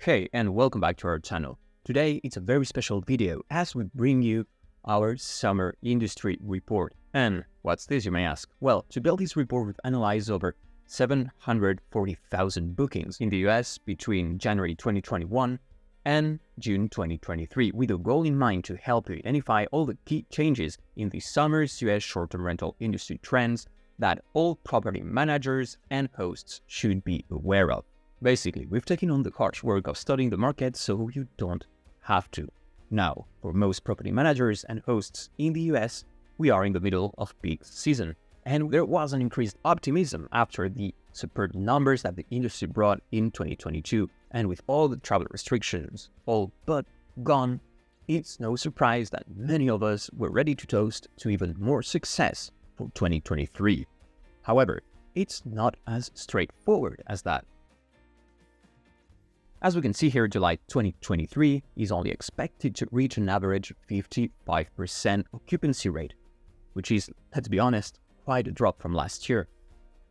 Hey, and welcome back to our channel. Today, it's a very special video as we bring you our summer industry report. And what's this, you may ask? Well, to build this report, we've analyzed over 740,000 bookings in the US between January 2021 and June 2023, with a goal in mind to help you identify all the key changes in the summer's US short-term rental industry trends that all property managers and hosts should be aware of. Basically, we've taken on the harsh work of studying the market so you don't have to. Now, for most property managers and hosts in the US, we are in the middle of peak season, and there was an increased optimism after the superb numbers that the industry brought in 2022. And with all the travel restrictions all but gone, it's no surprise that many of us were ready to toast to even more success for 2023. However, it's not as straightforward as that. As we can see here, July 2023 is only expected to reach an average 55% occupancy rate, which is, let's be honest, quite a drop from last year.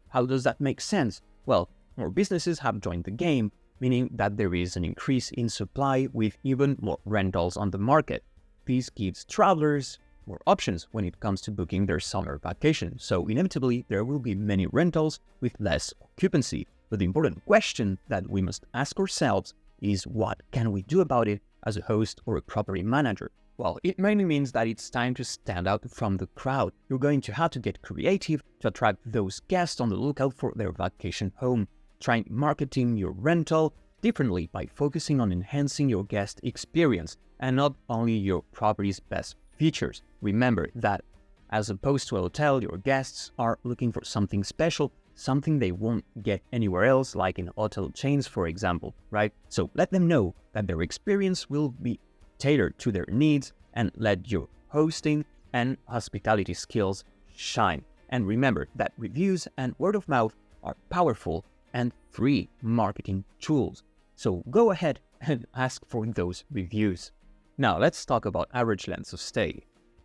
How does that make sense? Well, more businesses have joined the game, meaning that there is an increase in supply with even more rentals on the market. This gives travelers more options when it comes to booking their summer vacation, so inevitably there will be many rentals with less occupancy. But the important question that we must ask ourselves is, what can we do about it as a host or a property manager? Well, it mainly means that it's time to stand out from the crowd. You're going to have to get creative to attract those guests on the lookout for their vacation home. Try marketing your rental differently by focusing on enhancing your guest experience and not only your property's best features. Remember that as opposed to a hotel, your guests are looking for something special, something they won't get anywhere else, like in hotel chains, for example, right? So let them know that their experience will be tailored to their needs and let your hosting and hospitality skills shine. And remember that reviews and word of mouth are powerful and free marketing tools. So go ahead and ask for those reviews. Now let's talk about average lengths of stay.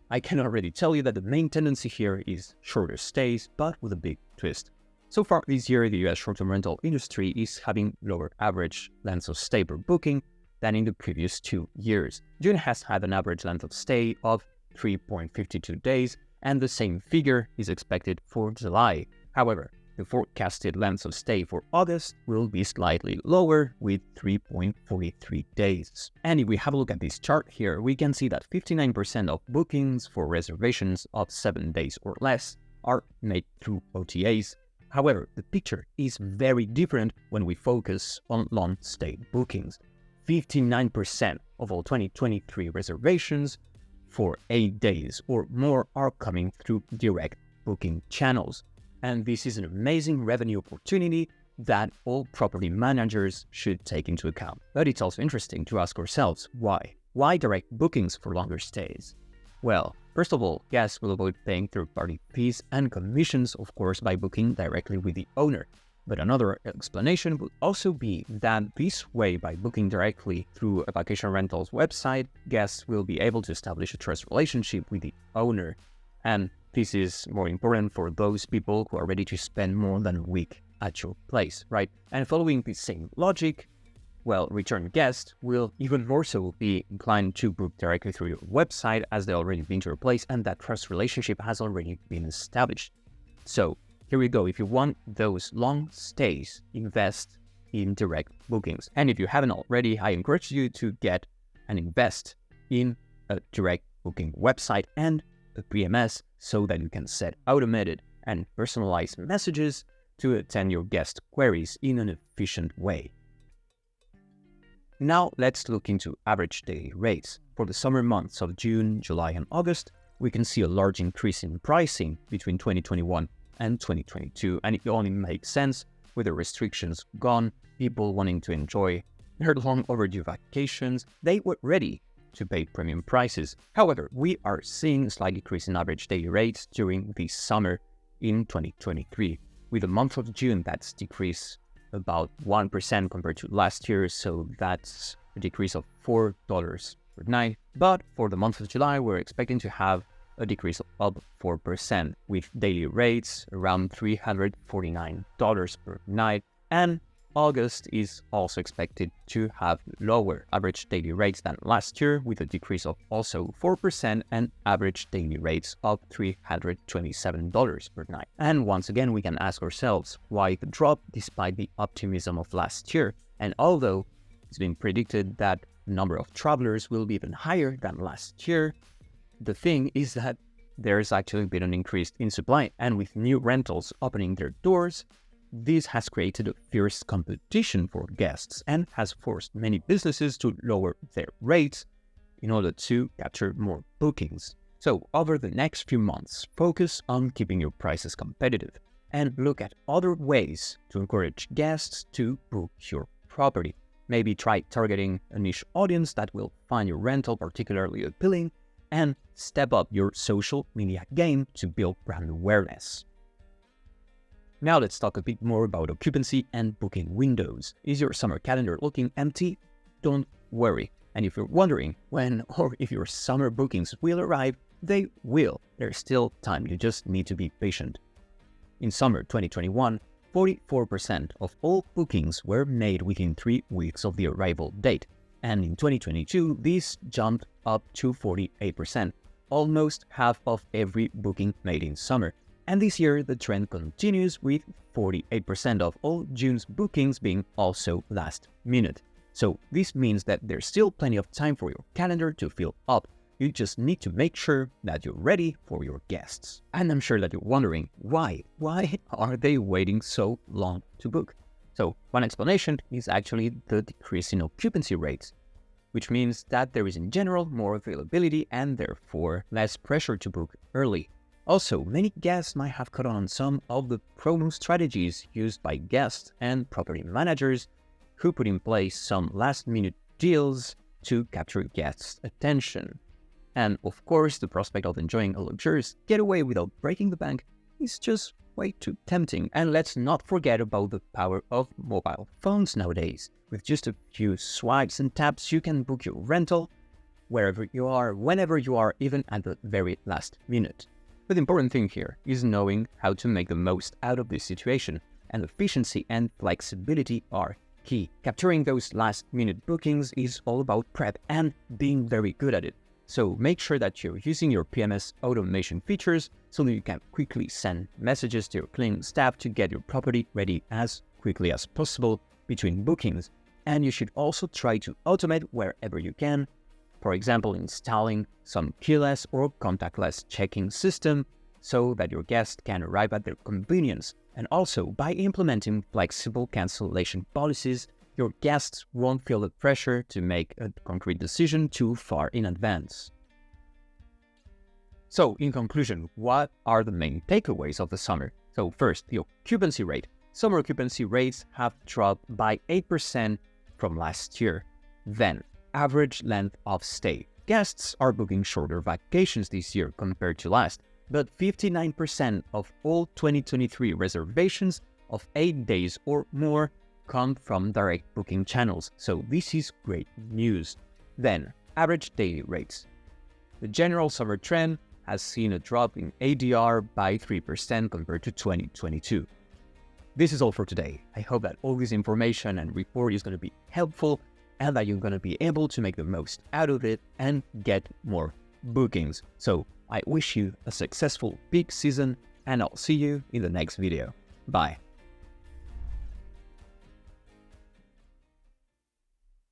I can already tell you that the main tendency here is shorter stays, but with a big twist. So far this year, the US short-term rental industry is having lower average lengths of stay per booking than in the previous 2 years. June has had an average length of stay of 3.52 days, and the same figure is expected for July. However, the forecasted length of stay for August will be slightly lower with 3.43 days. And if we have a look at this chart here, we can see that 59% of bookings for reservations of 7 days or less are made through OTAs. However, the picture is very different when we focus on long-stay bookings. 59% of all 2023 reservations for 8 days or more are coming through direct booking channels. And this is an amazing revenue opportunity that all property managers should take into account. But it's also interesting to ask ourselves why. Why direct bookings for longer stays? Well, first of all, guests will avoid paying third-party fees and commissions, of course, by booking directly with the owner. But another explanation would also be that this way, by booking directly through a vacation rentals website, guests will be able to establish a trust relationship with the owner. And this is more important for those people who are ready to spend more than a week at your place, right? And following the same logic, well, return guests will even more so be inclined to book directly through your website as they already been to your place and that trust relationship has already been established. So here we go. If you want those long stays, invest in direct bookings. And if you haven't already, I encourage you to get and invest in a direct booking website and a PMS so that you can set automated and personalized messages to attend your guest queries in an efficient way. Now let's look into average daily rates. For the summer months of June, July, and August, we can see a large increase in pricing between 2021 and 2022, and it only makes sense with the restrictions gone, people wanting to enjoy their long overdue vacations. They were ready to pay premium prices. However, we are seeing a slight decrease in average daily rates during the summer in 2023. With the month of June, that's decreased about 1% compared to last year, so that's a decrease of $4 per night. But for the month of July, we're expecting to have a decrease of 4%, with daily rates around $349 per night. And August is also expected to have lower average daily rates than last year, with a decrease of also 4% and average daily rates of $327 per night. And once again, we can ask ourselves why the drop despite the optimism of last year. And although it's been predicted that the number of travelers will be even higher than last year, the thing is that there's actually been an increase in supply, and with new rentals opening their doors, this has created a fierce competition for guests and has forced many businesses to lower their rates in order to capture more bookings. So over the next few months, focus on keeping your prices competitive and look at other ways to encourage guests to book your property. Maybe try targeting a niche audience that will find your rental particularly appealing, and step up your social media game to build brand awareness. Now let's talk a bit more about occupancy and booking windows. Is your summer calendar looking empty? Don't worry. And if you're wondering when or if your summer bookings will arrive, they will. There's still time, you just need to be patient. In summer 2021, 44% of all bookings were made within 3 weeks of the arrival date. And in 2022, this jumped up to 48%, almost half of every booking made in summer. And this year, the trend continues with 48% of all June's bookings being also last minute. So this means that there's still plenty of time for your calendar to fill up. You just need to make sure that you're ready for your guests. And I'm sure that you're wondering, why? Why are they waiting so long to book? So one explanation is actually the decrease in occupancy rates, which means that there is in general more availability and therefore less pressure to book early. Also, many guests might have caught on some of the promo strategies used by guests and property managers who put in place some last-minute deals to capture guests' attention. And of course, the prospect of enjoying a luxurious getaway without breaking the bank is just way too tempting. And let's not forget about the power of mobile phones nowadays. With just a few swipes and taps, you can book your rental wherever you are, whenever you are, even at the very last minute. But the important thing here is knowing how to make the most out of this situation, and efficiency and flexibility are key. Capturing those last-minute bookings is all about prep and being very good at it. So make sure that you're using your PMS automation features so that you can quickly send messages to your cleaning staff to get your property ready as quickly as possible between bookings. And you should also try to automate wherever you can. For example, installing some keyless or contactless check-in system so that your guests can arrive at their convenience. And also, by implementing flexible cancellation policies, your guests won't feel the pressure to make a concrete decision too far in advance. So, in conclusion, what are the main takeaways of the summer? So first, the occupancy rate. Summer occupancy rates have dropped by 8% from last year. Then, average length of stay. Guests are booking shorter vacations this year compared to last, but 59% of all 2023 reservations of 8 days or more come from direct booking channels, so this is great news. Then, average daily rates. The general summer trend has seen a drop in ADR by 3% compared to 2022. This is all for today. I hope that all this information and report is going to be helpful and that you're going to be able to make the most out of it and get more bookings. So I wish you a successful peak season, and I'll see you in the next video. Bye.